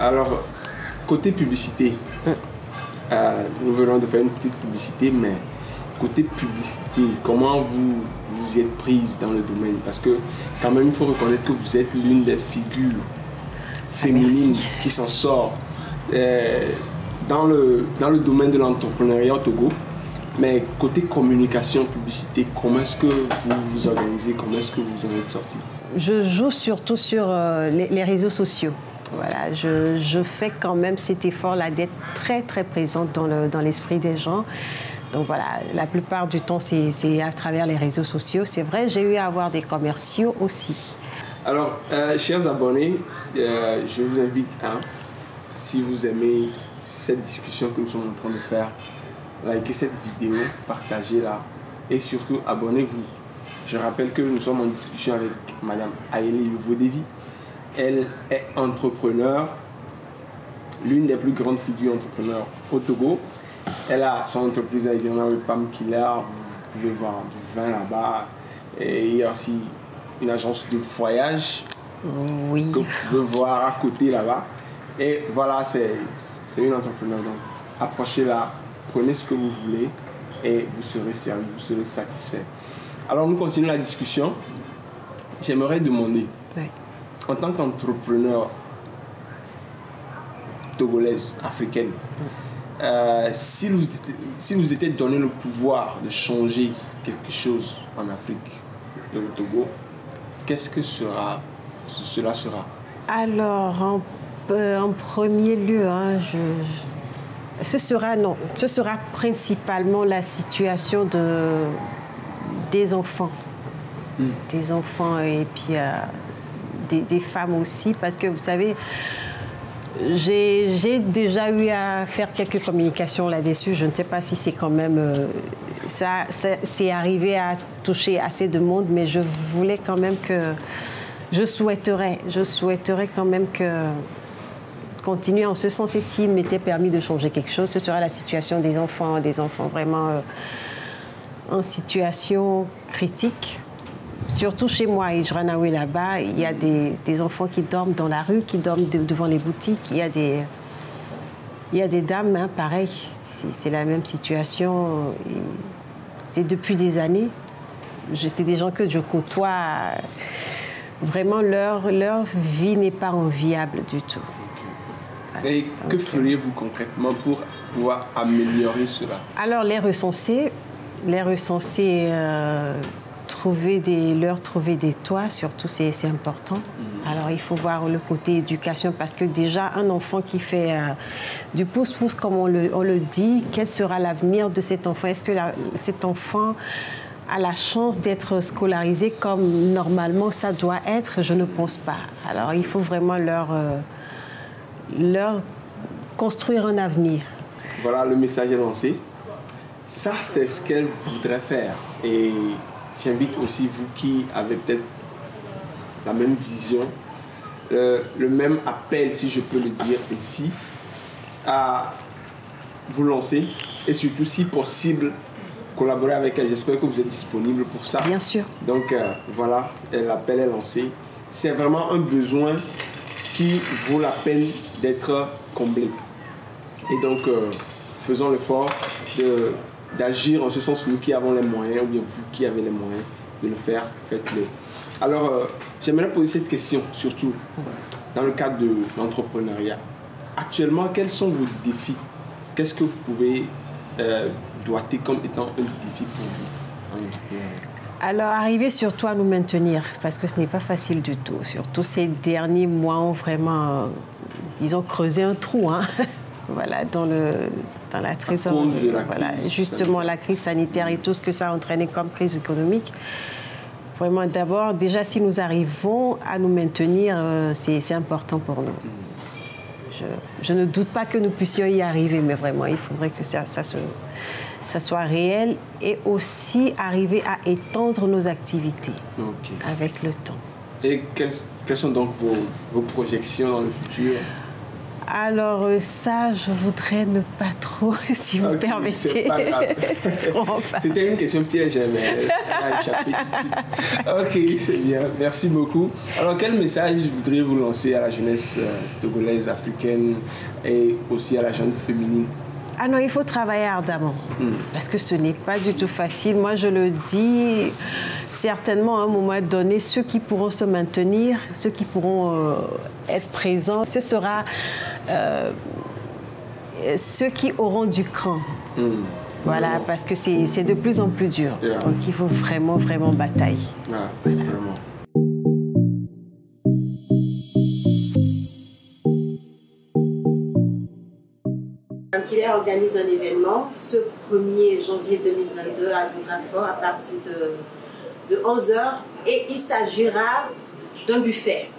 Alors, côté publicité, nous venons de faire une petite publicité, mais côté publicité, comment vous y êtes prise dans le domaine? Parce que quand même, il faut reconnaître que vous êtes l'une des figures féminines qui s'en sort dans le domaine de l'entrepreneuriat au Togo. Mais côté communication, publicité, comment est-ce que vous vous organisez? Comment est-ce que vous en êtes sorti? Je joue surtout sur les réseaux sociaux. Voilà, je fais quand même cet effort-là d'être très très présente dans l'esprit des gens. Donc voilà, la plupart du temps, c'est à travers les réseaux sociaux. C'est vrai, j'ai eu à avoir des commerciaux aussi. Alors, chers abonnés, je vous invite si vous aimez cette discussion que nous sommes en train de faire, likez cette vidéo, partagez-la et surtout abonnez-vous. Je rappelle que nous sommes en discussion avec Madame Ayeli Louvodevi. Elle est entrepreneur, l'une des plus grandes figures entrepreneurs au Togo. Elle a son entreprise avec Pam Killer, vous pouvez voir du vin là-bas. Et il y a aussi une agence de voyage que vous pouvez voir à côté là-bas. Et voilà, c'est une entrepreneur. Donc, approchez-la, prenez ce que vous voulez et vous serez servi, vous serez satisfait. Alors, nous continuons la discussion. J'aimerais demander, en tant qu'entrepreneur togolaise, africaine, si nous était donné le pouvoir de changer quelque chose en Afrique et au Togo, qu'est-ce que cela sera? Alors, en premier lieu, ce sera principalement la situation des enfants. Des enfants et puis des femmes aussi, parce que vous savez, j'ai déjà eu à faire quelques communications là-dessus. Je ne sais pas si c'est quand même... c'est arrivé à toucher assez de monde, mais je voulais quand même que... Je souhaiterais quand même que continuer en ce sens. Et s'il m'était permis de changer quelque chose, ce sera la situation des enfants vraiment en situation critique. Surtout chez moi, à Ijranaoui, là-bas, il y a des enfants qui dorment dans la rue, qui dorment devant les boutiques. Il y a des dames, pareil, c'est la même situation. C'est depuis des années. C'est des gens que je côtoie. Vraiment, leur vie n'est pas enviable du tout. Et que feriez-vous concrètement pour pouvoir améliorer cela? Alors, les recenser, leur trouver des toits, surtout, c'est important. Alors, il faut voir le côté éducation, parce que déjà, un enfant qui fait du pouce-pouce, comme on le dit, quel sera l'avenir de cet enfant? Est-ce que cet enfant a la chance d'être scolarisé comme normalement ça doit être? Je ne pense pas. Alors, il faut vraiment leur construire un avenir. Voilà, le message est lancé. Ça, c'est ce qu'elle voudrait faire. Et j'invite aussi vous qui avez peut-être la même vision, le même appel, si je peux le dire ici, à vous lancer et surtout, si possible, collaborer avec elle. J'espère que vous êtes disponible pour ça. Bien sûr. Donc voilà, l'appel est lancé. C'est vraiment un besoin qui vaut la peine d'être comblé. Et donc, faisons l'effort d'agir en ce sens, nous qui avons les moyens, ou bien vous qui avez les moyens de le faire, faites-le. Alors, j'aimerais poser cette question, surtout dans le cadre de l'entrepreneuriat. Actuellement, quels sont vos défis? Qu'est-ce que vous pouvez doiter comme étant un défi pour vous en entrepreneuriat? Alors, arriver surtout à nous maintenir, parce que ce n'est pas facile du tout. Surtout ces derniers mois ont vraiment, disons, creusé un trou, voilà, dans la trésorerie. Voilà, justement, la crise sanitaire et tout ce que ça a entraîné comme crise économique. Vraiment, d'abord, déjà, si nous arrivons à nous maintenir, c'est important pour nous. Je ne doute pas que nous puissions y arriver, mais vraiment, il faudrait que ça soit réel et aussi arriver à étendre nos activités avec le temps. Et quelles sont donc vos projections dans le futur? Alors ça, je voudrais ne pas trop, si vous permettez. C'est pas grave. C'était une question piège, mais elle a échappé tout de suite. Ok, c'est bien. Merci beaucoup. Alors, quel message voudriez-vous lancer à la jeunesse togolaise, africaine et aussi à la jeune féminine? Ah non, il faut travailler ardemment, parce que ce n'est pas du tout facile. Moi, je le dis, certainement à un moment donné, ceux qui pourront se maintenir, ceux qui pourront être présents, ce sera ceux qui auront du cran. Voilà, parce que c'est de plus en plus dur. Donc, il faut vraiment, vraiment batailler. Voilà. Vraiment. Il organise un événement ce 1er janvier 2022 à Godrafort à partir de 11h et il s'agira d'un buffet,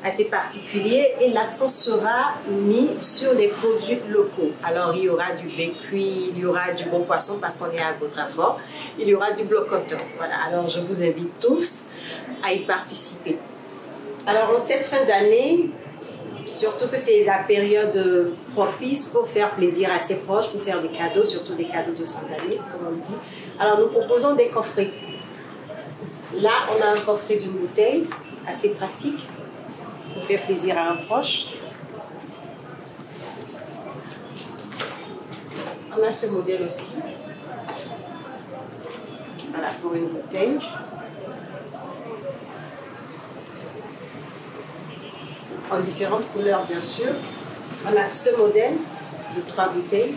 assez particulier et l'accent sera mis sur les produits locaux. Alors il y aura du bœuf cuit, il y aura du bon poisson parce qu'on est à Godrafort, il y aura du blocoton. Voilà, alors je vous invite tous à y participer. Alors en cette fin d'année, surtout que c'est la période propice pour faire plaisir à ses proches, pour faire des cadeaux, surtout des cadeaux de fin d'année, comme on dit. Alors nous proposons des coffrets. Là, on a un coffret d'une bouteille, assez pratique, pour faire plaisir à un proche. On a ce modèle aussi. Voilà, pour une bouteille. En différentes couleurs, bien sûr. On a ce modèle de 3 bouteilles.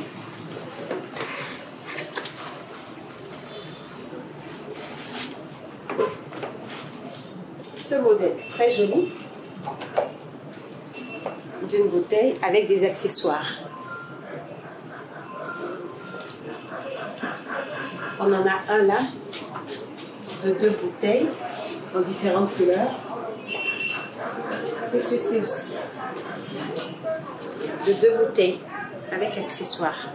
Ce modèle très joli d'une bouteille avec des accessoires. On en a un là de 2 bouteilles en différentes couleurs. Et ceci aussi, de 2 bouteilles avec accessoires.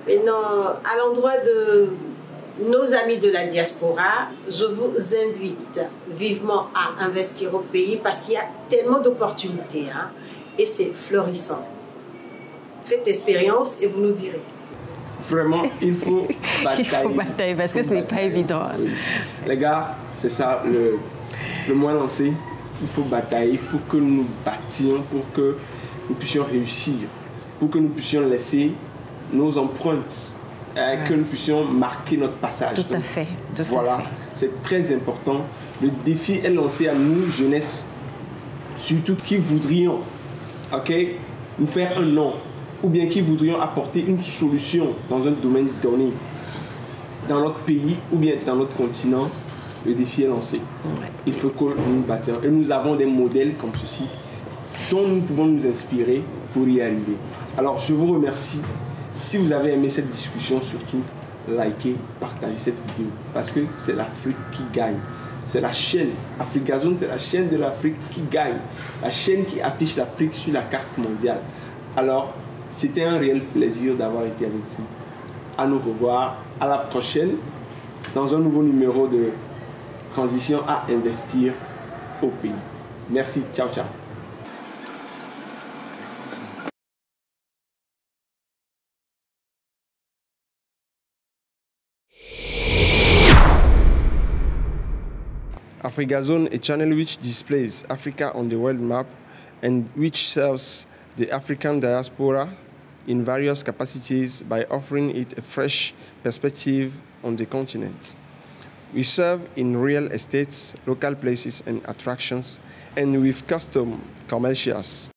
Maintenant, à l'endroit de nos amis de la diaspora, je vous invite vivement à investir au pays parce qu'il y a tellement d'opportunités et c'est florissant. Faites l'expérience et vous nous direz. Vraiment, il faut batailler. Il faut batailler parce que ce n'est pas évident. Oui. Les gars, c'est ça le mot lancé. Il faut batailler, il faut que nous battions pour que nous puissions réussir, pour que nous puissions laisser nos empreintes, que nous puissions marquer notre passage. Tout à fait. Voilà, c'est très important. Le défi est lancé à nous, jeunesse, surtout qui voudrions nous faire un nom, ou bien qui voudrions apporter une solution dans un domaine donné, dans notre pays ou bien dans notre continent. Le défi est lancé. Il faut que nous nous battions. Et nous avons des modèles comme ceci dont nous pouvons nous inspirer pour y arriver. Alors, je vous remercie. Si vous avez aimé cette discussion, surtout, likez, partagez cette vidéo. Parce que c'est l'Afrique qui gagne. C'est la chaîne. Africazone, c'est la chaîne de l'Afrique qui gagne. La chaîne qui affiche l'Afrique sur la carte mondiale. Alors, c'était un réel plaisir d'avoir été avec vous. À nous revoir. À la prochaine dans un nouveau numéro de Transition à investir au pays. Merci. Ciao, ciao. Africazone, a channel which displays Africa on the world map and which serves the African diaspora in various capacities by offering it a fresh perspective on the continent. We serve in real estates, local places and attractions, and with custom commercials.